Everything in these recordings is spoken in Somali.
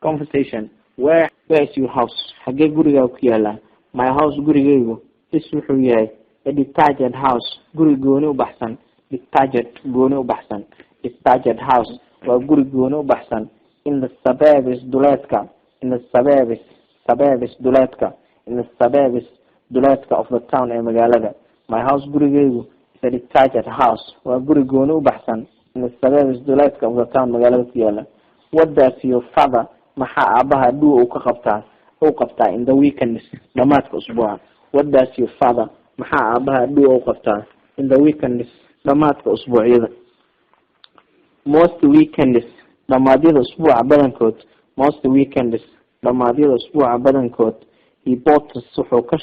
conversation. Where is your house? Hagee guriga ku yaala? My house gurigaygu is wuxuu yahay a detached house. Guri gooni u baxsan. Detached gooni u baxsan. Detached house waa guri gooni u baxsan. In the suburbs duleedka. In the suburbs duleedka. In the suburbs duleedka of the town ee magaalada. My house gurigaygu is a detached house. Waa guri gooni u baxsan. In the suburbs duleedka of the town magaalada ku yaala. What does your father maxaa aabaha dhuu uu qabtaa in the weekends dhamaadka usbuuca? What does your father maxaa aabaha dhuu uu qabtaa in the weekends dhamaadka usbuucyada? Most weekends dhamaadyada usbuuca badankood. Most weekends dhamaadyada usbuuca badankood. He potters wuxuu ka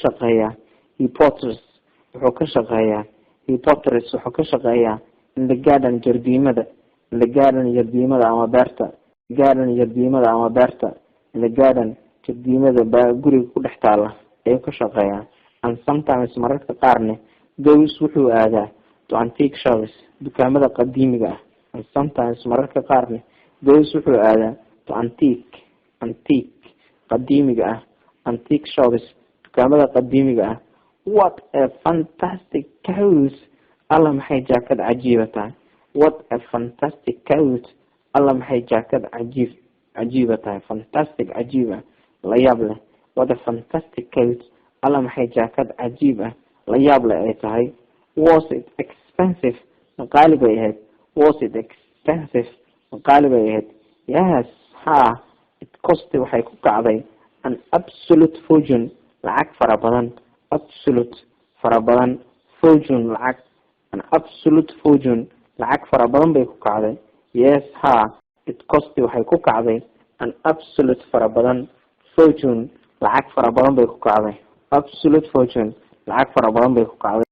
shaqeeyaa in the garden jardiimada. In the garden jardiimada ama beerta. In the garden jardiimada baa guriga ku dhex taala ayuu ka shaqeeyaa. And sometimes mararka qaarne goes wuxuu aadaa to antique shops dukaamada qadiimiga ah. And sometimes mararka qaarne goes wuxuu aadaa to antique qadiimiga ah. Antique shops dukaamada qadiimiga ah. What a fantastic coat! Allah maxay jaakad cajiiba tahay. What a fantastic coat! Allah maxay jaakad cajiiba tahay. Fantastic cajiiba la yaab leh. What a fantastic coat! Allah maxay jaakad cajiiba la yaab leh ay tahay. Was it expensive? Qaali bay ahayd. Was it expensive? Qaali bay ahayd. Yes, ha. It cost waxay ku kacday an absolute fortune. Lacag fara badan. Absolute fara badan. Fortune lacag. An absolute fortune. Lacag fara badan bay ku kacday. Yes, ha. It cost waxay ku kacday an absolute fara badan. Fortune lacag fara badan bay ku kacday. Absolute fortune lacag fara badan bay ku kacday.